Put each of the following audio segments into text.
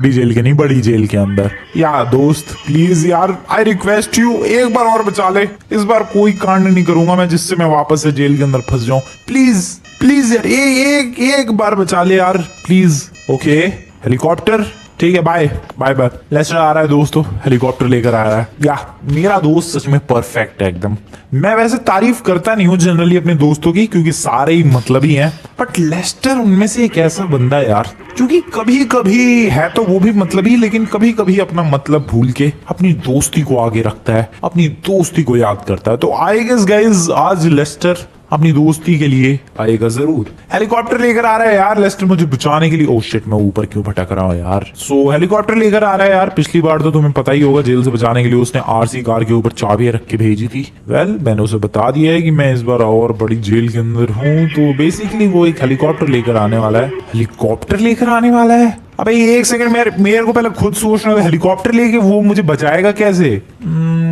बड़ी जेल के नहीं, बड़ी जेल के अंदर। या दोस्त प्लीज यार, आई रिक्वेस्ट यू, एक बार और बचा ले। इस बार कोई कांड नहीं करूंगा मैं जिससे मैं वापस से जेल के अंदर फंस जाऊं। प्लीज प्लीज यार, एक बार बचा ले यार प्लीज। ओके हेलीकॉप्टर, ठीक है, बाय बाय बाय। लेस्टर आ रहा है दोस्तों, हेलीकॉप्टर लेकर आ रहा है। या मेरा दोस्त सच में परफेक्ट है एकदम। मैं वैसे तारीफ करता नहीं हूँ जनरली अपने दोस्तों की, क्योंकि सारे ही मतलबी हैं, बट लेस्टर उनमें से एक ऐसा बंदा है यार, क्योंकि कभी कभी है तो वो भी मतलबी, लेकिन कभी कभी अपना मतलब भूल के अपनी दोस्ती को आगे रखता है, अपनी दोस्ती को याद करता है। तो आई गेस गाइस आज लेस्टर अपनी दोस्ती के लिए आएगा जरूर। हेलीकॉप्टर लेकर आ रहा है यार लेस्टर मुझे बचाने के लिए। ओह शिट, मैं ऊपर क्यों भटक रहा हूँ यार। सो हेलीकॉप्टर लेकर आ रहा है यार। पिछली बार तो तुम्हें पता ही होगा, जेल से बचाने के लिए उसने आरसी कार के ऊपर चाबियां रख के भेजी थी। वेल मैंने उसे बता दिया है कि मैं इस बार और बड़ी जेल के अंदर हूँ, तो बेसिकली वो एक हेलीकॉप्टर लेकर आने वाला है। हेलीकॉप्टर लेकर आने वाला है? अबे एक सेकंड, मेरे को पहले खुद सोचना है, हेलीकॉप्टर लेके वो मुझे बचाएगा कैसे?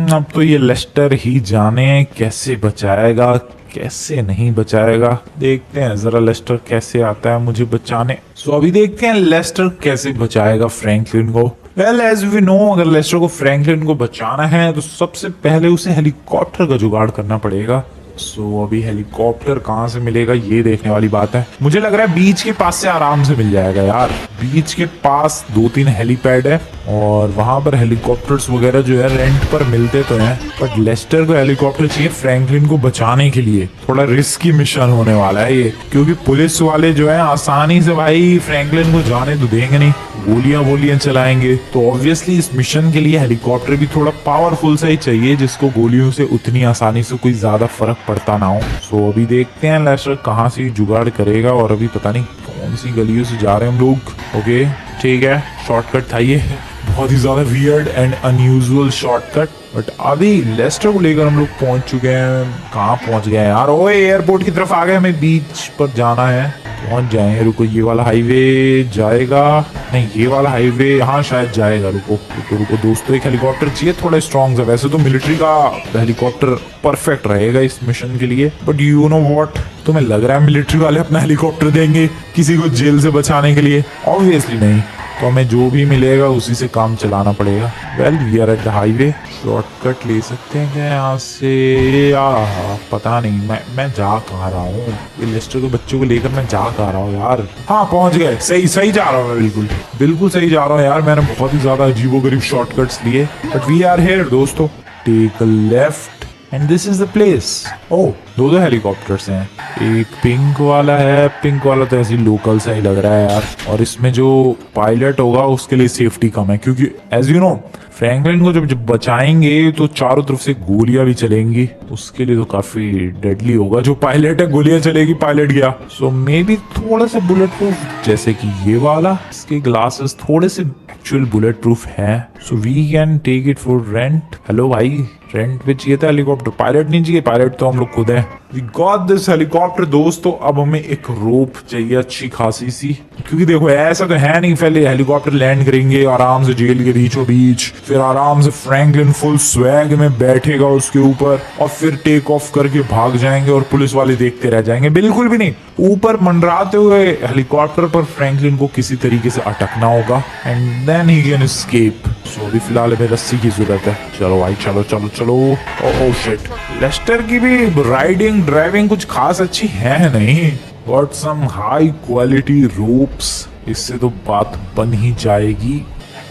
अब तो ये लेस्टर ही जाने कैसे बचाएगा, कैसे नहीं बचाएगा। देखते हैं जरा लेस्टर कैसे आता है मुझे बचाने। सो अभी देखते हैं लेस्टर कैसे बचाएगा फ्रैंकलिन को। वेल एज वी नो, अगर लेस्टर को फ्रैंकलिन को बचाना है तो सबसे पहले उसे हेलीकॉप्टर का जुगाड़ करना पड़ेगा। सो अभी हेलीकॉप्टर कहाँ से मिलेगा ये देखने वाली बात है। मुझे लग रहा है बीच के पास से आराम से मिल जाएगा यार। बीच के पास 2-3 हेलीपैड है और वहां पर हेलीकॉप्टर्स वगैरह जो है रेंट पर मिलते तो हैं, बट लेस्टर को हेलीकॉप्टर चाहिए फ्रैंकलिन को बचाने के लिए। थोड़ा रिस्की मिशन होने वाला है ये, क्योंकि पुलिस वाले जो है आसानी से भाई फ्रैंकलिन को जाने तो देंगे नहीं, गोलियां चलाएंगे। तो ऑब्वियसली इस मिशन के लिए हेलीकॉप्टर भी थोड़ा पावरफुल सा ही चाहिए, जिसको गोलियों से उतनी आसानी से कोई ज्यादा फर्क पड़ता ना हो। सो अभी देखते हैं लेस्टर कहाँ से जुगाड़ करेगा, और अभी पता नहीं कौन सी गलियों से जा रहे हैं हम लोग। ओके ठीक है, शॉर्टकट था ये, बहुत ही ज्यादा weird and unusual shortcut, but अभी लेस्टर को लेकर हम लोग पहुंच चुके हैं। कहाँ पहुंच गए यार? ओए एयरपोर्ट की तरफ आ गए, हमें बीच पर जाना है, पहुंच जाए। रुको, ये वाला हाईवे जाएगा? नहीं, ये वाला हाईवे हाँ शायद जाएगा। रुको रुको रुको दोस्तों, एक हेलीकॉप्टर चाहिए थोड़ा स्ट्रॉन्ग सा। वैसे तो मिलिट्री का हेलीकॉप्टर परफेक्ट रहेगा इस मिशन के लिए, बट यू नो व्हाट, तुम्हें लग रहा है मिलिट्री वाले अपना हेलीकॉप्टर देंगे किसी को जेल से बचाने के लिए? ऑब्वियसली नहीं, तो हमें जो भी मिलेगा उसी से काम चलाना पड़ेगा। Well we are at the highway, shortcut ले सकते हैं क्या यहाँ से? पता नहीं मैं जा कहाँ रहा हूँ। ये लेस्टर के बच्चों को लेकर मैं जा कहाँ रहा हूँ यार? हाँ पहुंच गए, सही जा रहा हूँ मैं, बिल्कुल सही जा रहा हूँ यार। मैंने बहुत ही ज्यादा अजीबोगरीब शॉर्टकट्स लिए, बट वी आर हियर दोस्तों। Take a left and this is the place. Oh, दो हेलीकॉप्टर्स हैं, एक पिंक वाला है। पिंक वाला तो ऐसी लोकल सा ही लग रहा है यार, और इसमें जो पायलट होगा उसके लिए सेफ्टी कम है, क्योंकि एज यू नो फ्रैंकलिन को जब बचाएंगे तो चारों तरफ से गोलियां भी चलेंगी, उसके लिए तो काफी डेडली होगा। जो पायलट है गोलियां चलेगी, पायलट गया। सो मे बी थोड़ा सा बुलेट प्रूफ, जैसे कि ये वाला, इसके ग्लासेस थोड़े से एक्चुअल बुलेट प्रूफ है। So we can take it for rent. Hello भाई, रेंट पे चाहिए था हेलीकॉप्टर, पायलट नहीं चाहिए। पायलट तो हम लोग खुद है। वी गॉट दिस हेलीकॉप्टर दोस्तों। अब हमें एक रोप चाहिए अच्छी खासी सी, क्योंकि देखो ऐसा तो है नहीं पहले हेलीकॉप्टर लैंड करेंगे आराम से जेल के बीचों बीच, फिर आराम से फ्रैंकलिन फुल स्वैग में बैठेगा उसके ऊपर, और फिर टेक ऑफ करके भाग जाएंगे और पुलिस वाले देखते रह जाएंगे। बिल्कुल भी नहीं, ऊपर मंडराते हुए हेलीकॉप्टर पर फ्रैंकलिन को किसी तरीके से अटकना होगा, and then he can escape. So अभी फिलहाल हमें रस्सी की जरूरत है। चलो भाई चलो चलो चलो। ओह शिट, लेस्टर की भी राइडिंग ड्राइविंग कुछ खास अच्छी है नहीं, but some high quality ropes, इससे तो बात बन ही जाएगी।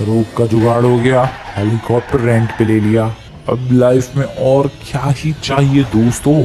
रोप का जुगाड़ हो गया, हेलीकॉप्टर रेंट पे ले लिया, अब लाइफ में और क्या ही चाहिए दोस्तों।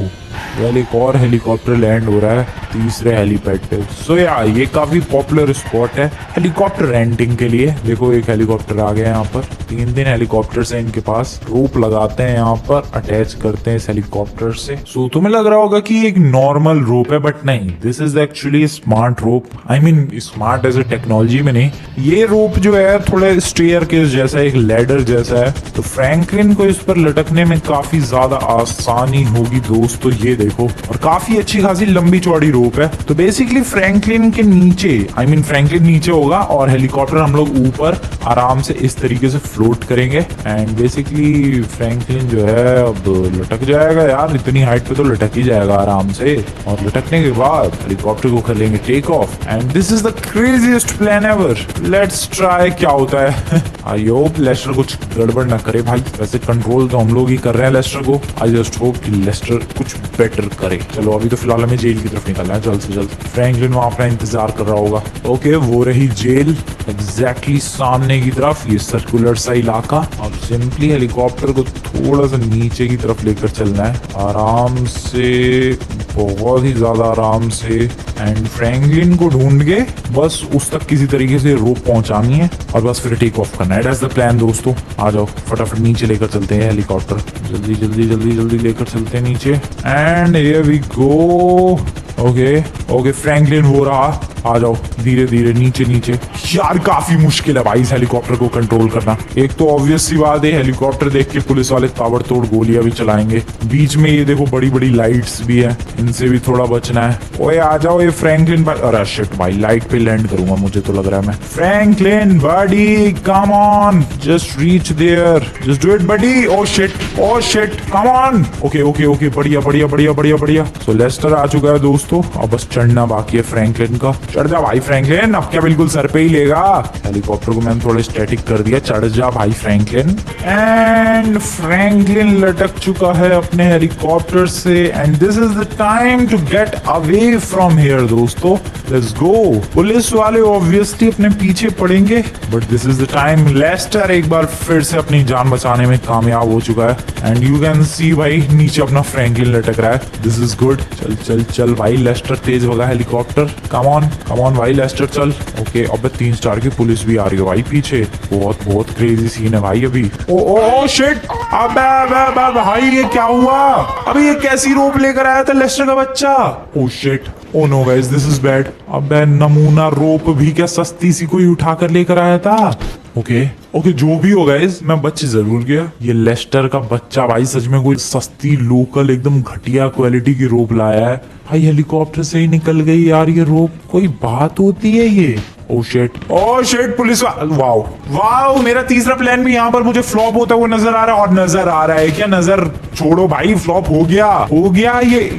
वेल एक और हेलीकॉप्टर लैंड हो रहा है तीसरे हेलीपैड पे। सो यार ये काफी पॉपुलर स्पॉट है हेलीकॉप्टर रेंटिंग के लिए। देखो एक हेलीकॉप्टर आ गया यहाँ पर, 3 हेलीकॉप्टर्स हैं इनके पास। रोप लगाते हैं यहाँ पर, अटैच करते हैं इस हेलीकॉप्टर से। सो तुम्हें लग रहा होगा कि एक नॉर्मल रोप है, बट नहीं, this is actually smart rope. I mean smart as a technology में नहीं, ये रोप जो है थोड़ा स्टेयरकेस जैसा, एक लैडर जैसा है, तो फ्रैंकलिन को इस पर लटकने में काफी ज्यादा आसानी होगी दोस्तों। ये देखो, और काफी अच्छी खासी लंबी चौड़ी रोप है। तो बेसिकली फ्रैंकलिन के नीचे, आई मीन फ्रैंकलिन नीचे होगा और हेलीकॉप्टर हम लोग ऊपर आराम से इस तरीके से फ्लोट करेंगे। एंड बेसिकली फ्रैंकलिन जो है अब लटक जाएगा यार, इतनी हाइट पे तो लटक ही जाएगा आराम से। और लटकने के बाद हेलीकॉप्टर को कर लेंगे take off. And this is the craziest plan ever. Let's try क्या होता है। आई होप लेस्टर कुछ गड़बड़ ना करे भाई। वैसे कंट्रोल तो हम लोग ही कर रहे हैं लेस्टर को। आई जस्ट होप कि लेस्टर कुछ बेटर करे। चलो अभी तो फिलहाल हमें जेल की तरफ निकलना है जल्द से जल्द। फ्रैंकलिन वहां अपना इंतजार कर रहा होगा। ओके वो रही जेल एग्जैक्टली सामने की तरफ, ये सर्कुलर सा इलाका। अब सिंपली हेलीकॉप्टर को थोड़ा सा नीचे की तरफ लेकर चलना है आराम से, बहुत ही ज्यादा आराम से। एंड फ्रैंकलिन को ढूंढ के बस उस तक किसी तरीके से रोप पहुंचानी है और बस फिर टेक ऑफ करना है। दैट्स द प्लान दोस्तों। आ जाओ फटाफट नीचे लेकर चलते हैं हेलीकॉप्टर, जल्दी जल्दी जल्दी जल्दी लेकर चलते हैं नीचे। And here we go. Okay okay Franklin हो रहा, आ जाओ धीरे धीरे नीचे नीचे। यार काफी मुश्किल है भाई इस हेलीकॉप्टर को कंट्रोल करना। एक तो ऑब्वियस सी बात है हेलीकॉप्टर देख के पुलिस वाले ताबड़तोड़ गोलियां भी चलाएंगे। बीच में ये देखो बड़ी बड़ी लाइट्स भी है, इनसे भी थोड़ा बचना है। ओए आ जाओ ये फ्रैंकलिन भाई। अरे शिट भाई लाइट पे लैंड करूंगा मुझे तो लग रहा है मैं। Franklin buddy come on, just reach there, just do it buddy. Oh shit come on. Okay okay okay बढ़िया बढ़िया बढ़िया बढ़िया बढ़िया। सो लेस्टर आ चुका है दोस्तों, अब बस चढ़ना बाकी है फ्रैंकलिन का। चढ़ जा भाई फ्रैंकलिन, अब क्या बिल्कुल सर पे ही लेगा। हेलीकॉप्टर को मैंने थोड़ा स्टैटिक कर दिया, चढ़ जा भाई फ्रैंकलिन। एंड फ्रैंकलिन लटक चुका है अपने हेलीकॉप्टर से। And this is the time to get away from here दोस्तों। Let's go. पुलिस वाले ऑब्वियसली अपने पीछे पड़ेंगे, but this is the time. Lester एक बार फिर से अपनी जान बचाने में कामयाब हो चुका है। एंड यू कैन सी भाई नीचे अपना फ्रैंकलिन लटक रहा है। This is good. चल चल चल भाई लेस्टर तेज होगा हेलीकॉप्टर। कम ऑन भाई लेस्टर चल। ओके अब 3 स्टार की पुलिस भी आ रही है भाई पीछे। बहुत क्रेजी सीन है भाई अभी। ओ शिट, अबे भाई ये क्या हुआ? अभी ये कैसी रोप लेकर आया था लेस्टर का बच्चा? Oh shit, oh no guys this is bad. अबे नमूना रोप भी क्या सस्ती सी कोई उठा कर लेकर आया था। ओके जो भी हो गाइस मैं बच जरूर गया। ये लेस्टर का बच्चा भाई सच में कोई सस्ती लोकल एकदम घटिया क्वालिटी की रोप लाया है भाई। हेलीकॉप्टर से ही निकल गई यार ये रोप, कोई बात होती है ये? ओ शिट पुलिस वाओ मेरा तीसरा प्लान भी यहाँ पर मुझे फ्लॉप होता हुआ नजर आ रहा है। और नजर आ रहा है क्या? नजर छोड़ो भाई, फ्लॉप हो गया ये।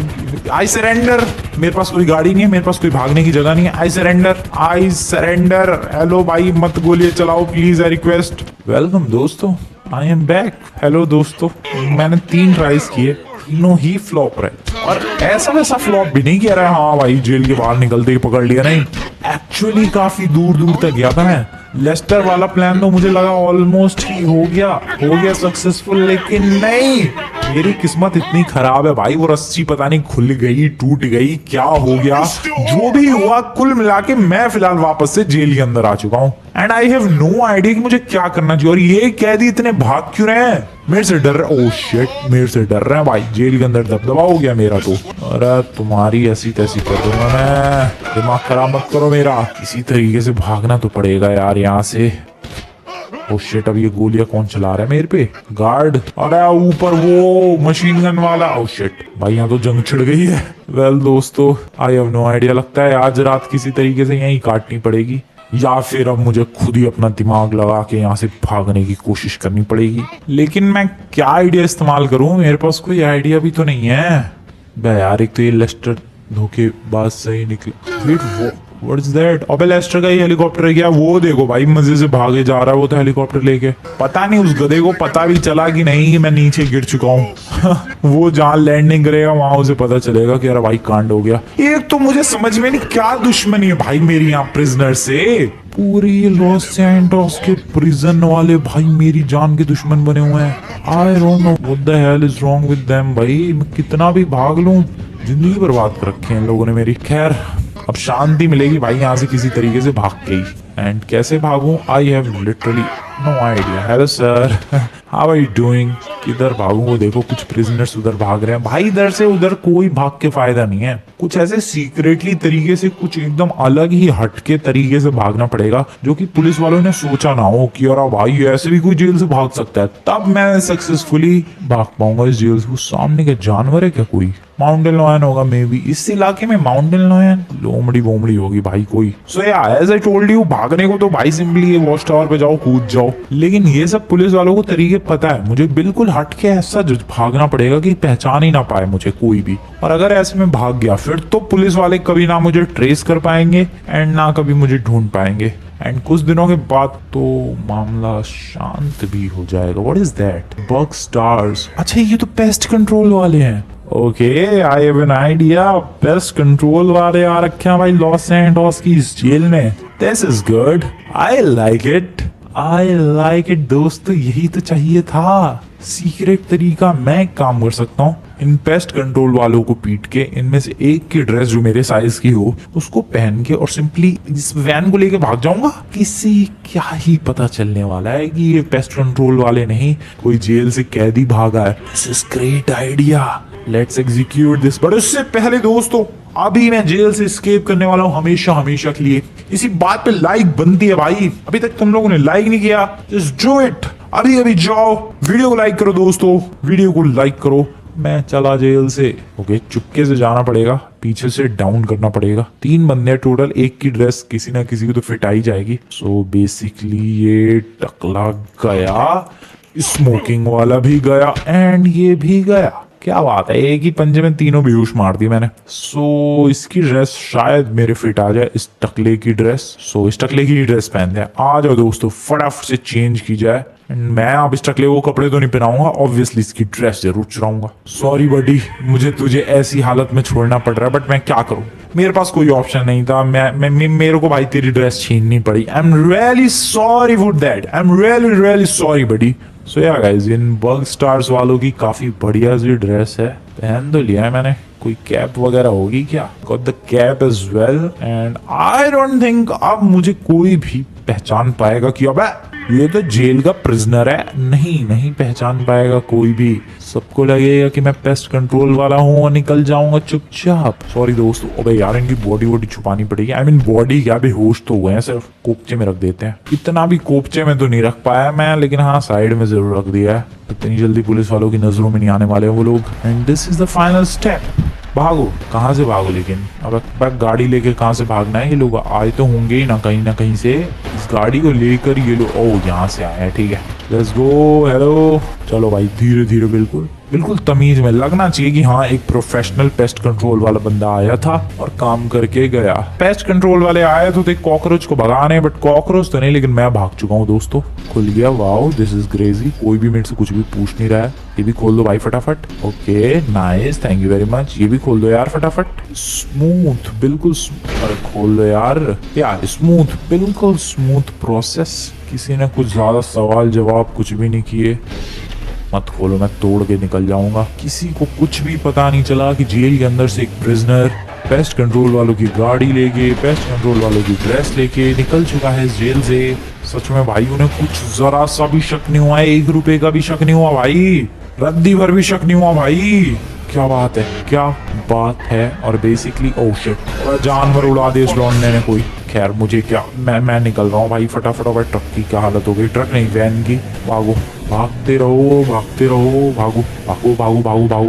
I surrender. मेरे पास कोई गाड़ी नहीं है, मेरे पास कोई भागने की जगह नहीं है। I surrender. हेलो भाई मत गोलियां चलाओ प्लीज, आई रिक्वेस्ट। वेलकम दोस्तों, आई एम बैक। हेलो दोस्तों, मैंने 3 ट्राइज किए, तीनों ही फ्लॉप रहे। और ऐसा वैसा फ्लॉप भी नहीं किया रहा। हाँ भाई जेल के बाहर निकलते ही पकड़ लिया, नहीं एक्चुअली काफी दूर तक गया था मैं। लेस्टर वाला प्लान तो मुझे लगा ऑलमोस्ट ही हो गया सक्सेसफुल, लेकिन नहीं, मेरी किस्मत इतनी खराब है भाई। वो रस्सी पता नहीं खुल गई, टूट गई, क्या हो गया। जो भी हुआ कुल मिला के मैं फिलहाल वापस से जेल के अंदर आ चुका हूँ। And I have no idea कि मुझे क्या करना चाहिए। और ये कैदी इतने भाग क्यों रहे हैं? मेरे से डर रहे। ओह शिट, मेरे से डर रहे हैं भाई। जेल के अंदर दबदबा हो गया मेरा तो। अरे तुम्हारी ऐसी तैसी कर दूंगा मैं। दिमाग खराब मत करो मेरा। किसी तरीके से भागना तो पड़ेगा यार यहाँ से। ओह शिट, अब ये गोलियां कौन चला रहा है मेरे पे? गार्ड। अरे ऊपर वो मशीन गन वाला। ओह शिट भाई यहाँ तो जंग छिड़ गई है। वेल दोस्तों, आई हैव नो आइडिया। लगता है आज रात किसी तरीके से यहीं काटनी पड़ेगी, या फिर अब मुझे खुद ही अपना दिमाग लगा के यहाँ से भागने की कोशिश करनी पड़ेगी। लेकिन मैं क्या आइडिया इस्तेमाल करूं? मेरे पास कोई आइडिया भी तो नहीं है। बे यार एक तो ये लेस्टर धोखेबाज सही निकले। What is that? अबे लेस्टर का ही हेलीकॉप्टर है क्या? वो देखो भाई मजे से भागे जा रहा है वो तो हेलीकॉप्टर लेके। पता नहीं उस गधे को पता भी चला कि नहीं कि मैं नीचे गिर चुका हूँ। वो जहाँ लैंडिंग करेगा वहां उसे पता चलेगा कि यार भाई कांड हो गया। एक तो मुझे समझ में नहीं क्या दुश्मनी है भाई मेरी यहाँ प्रिजनर से। पूरी लॉस सैंटोस के प्रिजन वाले भाई मेरी जान के दुश्मन बने हुए हैं। I don't know what the hell is wrong with them भाई। मैं कितना भी भाग लूं, जिंदगी बर्बाद कर रखी है इन लोगों ने मेरी। खैर अब शांति मिलेगी भाई यहाँ से किसी तरीके से भाग के ही। एंड कैसे भागूं? I have literally no idea. Hello sir, how are you doing? किधर भागूं? वो देखो कुछ प्रिजनर्स उधर भाग रहे हैं भाई। इधर से उधर कोई भाग के फायदा नहीं है। कुछ ऐसे सीक्रेटली तरीके से, कुछ एकदम अलग ही हटके तरीके से भागना पड़ेगा जो कि पुलिस वालों ने सोचा ना हो कि यार भाई ऐसे भी कोई जेल से भाग सकता है। तब मैं सक्सेसफुली भाग पाऊंगा इस जेल से। वो सामने के जानवर है क्या कोई? माउंटेन लॉयन होगा मे बी, इस इलाके में माउंटेन लॉयन लोमड़ी वोमड़ी होगी भाई कोई। So as I told you, भागने को तो भाई सिंपली ये वॉच टावर पे जाओ, कूद जाओ, लेकिन ये सब पुलिस वालों को तरीके पता है। मुझे बिल्कुल हटके ऐसा भागना पड़ेगा कि पहचान ही ना पाए मुझे कोई भी, और अगर ऐसे में भाग गया फिर तो पुलिस वाले कभी ना मुझे ट्रेस कर पाएंगे एंड ना कभी मुझे ढूंढ पाएंगे, एंड कुछ दिनों के बाद तो मामला शांत भी हो जाएगा। What is that? Bug stars, अच्छा ये तो पेस्ट कंट्रोल वाले हैं। Okay, I have an idea, pest control वाले आ रखे हैं भाई लॉस एंजल्स की इस जेल में। This is good, I like it, I like it दोस्तों, यही तो चाहिए था। सीक्रेट तरीका, मैं एक काम कर सकता हूँ, इन पेस्ट कंट्रोल वालों को पीट के इनमें से एक की ड्रेस जो मेरे साइज की हो उसको पहन के और सिंपली इस वैन को लेके भाग जाऊंगा। किसी क्या ही पता चलने वाला है कि ये पेस्ट कंट्रोल वाले नहीं, कोई जेल से कैदी भागा है। This is great idea, let's execute this. But उससे पहले दोस्तों, अभी मैं जेल से एस्केप करने वाला हूँ हमेशा हमेशा के लिए। इसी बात पे लाइक बनती है भाई, अभी तक तुम लोगों ने लाइक नहीं किया, जस्ट डू इट, अभी अभी जाओ, वीडियो को लाइक करो दोस्तों, वीडियो को लाइक करो। मैं चला जेल से। ओके, चुपके से जाना पड़ेगा, पीछे से डाउन करना पड़ेगा। 3 बंदे टोटल, एक की ड्रेस किसी ना किसी को तो फिट आई जाएगी। सो बेसिकली ये टकला गया, स्मोकिंग वाला भी गया एंड ये भी गया। क्या बात है, एक ही पंजे में तीनों बेहोश मार दी मैंने। सो इसकी ड्रेस शायद मेरे फिट आ जाए, इस टकले की ड्रेस। सो इस टकले की ड्रेस पहनते हैं। आ जाओ दोस्तों, फटाफट से चेंज की जाए। मैं अब इस टकले को कपड़े तो नहीं पहनाऊंगा, ऑब्वियसली इसकी ड्रेस जरूर चुराऊंगा। सॉरी बडी, मुझे तुझे ऐसी हालत में छोड़ना पड़ रहा है, बट मैं क्या करूं, मेरे पास कोई ऑप्शन नहीं था। मेरे को भाई तेरी ड्रेस छीननी पड़ी। I am really sorry for that, I am really really sorry buddy. So yeah guys, in bug stars वालों की काफी बढ़िया सी ड्रेस है, पहन तो लिया है मैंने। कोई कैप वगैरह होगी क्या? Got the cap as well and I don't think अब मुझे कोई भी पहचान पाएगा कि अबे ये तो जेल का प्रिजनर है। नहीं पहचान पाएगा कोई भी, सबको लगेगा कि मैं पेस्ट कंट्रोल वाला हूँ और निकल जाऊंगा चुपचाप। सॉरी दोस्तों, अबे यार इनकी बॉडी वॉडी छुपानी पड़ेगी। आई मीन बॉडी क्या, बेहोश तो हुए हैं, सिर्फ कोपचे में रख देते हैं। इतना भी कोपचे में तो नहीं रख पाया मैं, लेकिन हाँ साइड में जरूर रख दिया है। इतनी जल्दी पुलिस वालों की नजरों में नहीं आने वाले वो लोग। And this is the final step. भागो, कहाँ से भागो, लेकिन अब गाड़ी लेके कहाँ से भागना है? ये लोग आए तो होंगे ही ना कहीं से। इस गाड़ी को लेकर ये लोग, ओह यहाँ से आए हैं, ठीक है, लेट्स गो। हेलो, चलो भाई धीरे धीरे, बिल्कुल तमीज में। लगना चाहिए कि हाँ एक प्रोफेशनल पेस्ट कंट्रोल वाला बंदा आया था और काम करके गया। पेस्ट कंट्रोल वाले आए तो थे कॉकरोच को भगाने, बट कॉकरोच तो नहीं, लेकिन मैं भाग चुका हूँ दोस्तों। खुल गया, वाओ दिस इज क्रेजी। कोई भी मेरे से कुछ भी पूछ नहीं रहा है। ये भी खोल दो भाई फटाफट। Okay nice, thank you very much. ये भी खोल दो यार फटाफट। स्मूथ, बिल्कुल अरे खोल दो यार स्मूथ, बिल्कुल स्मूथ प्रोसेस। किसी ने कुछ ज्यादा सवाल जवाब कुछ भी नहीं किए। मत खोलो, मैं तोड़ के निकल जाऊंगा। किसी को कुछ भी पता नहीं चला कि जेल के अंदर से एक प्रिजनर पेस्ट कंट्रोल वालों की गाड़ी लेके, पेस्ट कंट्रोल वालों की ड्रेस लेके निकल चुका है इस जेल से। सच में भाई उन्हें कुछ जरा सा भी शक नहीं हुआ है, 1 रुपए का भी शक नहीं हुआ भाई, रद्दी भर भी शक नहीं हुआ भाई। क्या बात है, क्या बात है। और बेसिकली ओह शिट, जानवर उड़ा दे इस लौंडे ने कोई। खैर मुझे क्या, मैं निकल रहा हूँ भाई फटाफट। और ट्रक की क्या हालत हो गई, ट्रक नहीं वैन की। भागो, भागते रहो,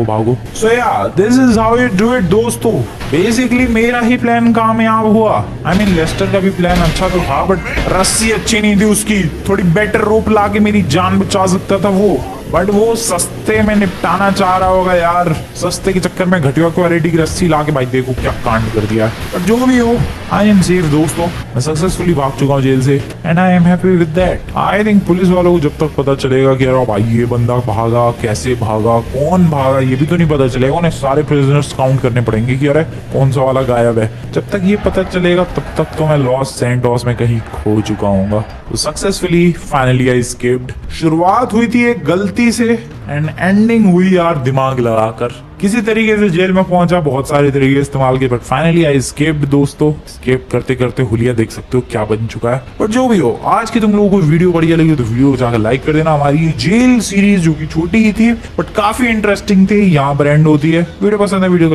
भागो। सो या this is how you do it दोस्तों। बेसिकली मेरा ही प्लान कामयाब हुआ। आई मीन लेस्टर का भी प्लान अच्छा तो था, बट रस्सी अच्छी नहीं थी उसकी। थोड़ी बेटर रोप ला के मेरी जान बचा सकता था वो, बट वो सस्ते में निपटाना चाह रहा होगा यार। सस्ते के चक्कर में घटिया क्वालिटी की रस्सी ला के भाई देखो क्या कांड कर दिया। पर जो भी हो, आई एम सेफ दोस्तों। मैं सक्सेसफुली भाग चुका हूँ जेल से and I am happy with that. I think police वालों को जब तक पता चलेगा कि यार भाई ये बंदा भागा, कैसे भागा, कौन भागा, ये भी तो नहीं पता चलेगा। उन्हें सारे प्रिजनर्स काउंट करने पड़ेंगे कि अरे कौन सा वाला गायब है। जब तक ये पता चलेगा तब तक तो मैं लॉस सैंटोस में कहीं खो चुका हूँ। तो सक्सेसफुली फाइनली आई एस्केप्ड। शुरुआत हुई थी एक गलती से एंड एंडिंग हुई यार दिमाग लगाकर। किसी तरीके से जेल में पहुंचा, बहुत सारे तरीके इस्तेमाल किए, बट फाइनली आई एस्केप्ड दोस्तों। एस्केप करते करते हुलिया देख सकते हो क्या बन चुका है। बट जो भी हो, आज की तुम लोगों को वीडियो बढ़िया लगी तो वीडियो को जाकर लाइक कर देना। हमारी जेल सीरीज जो कि छोटी ही थी बट काफी इंटरेस्टिंग थी, यहाँ पर एंड होती है। वीडियो पसंद है वीडियो को लाइक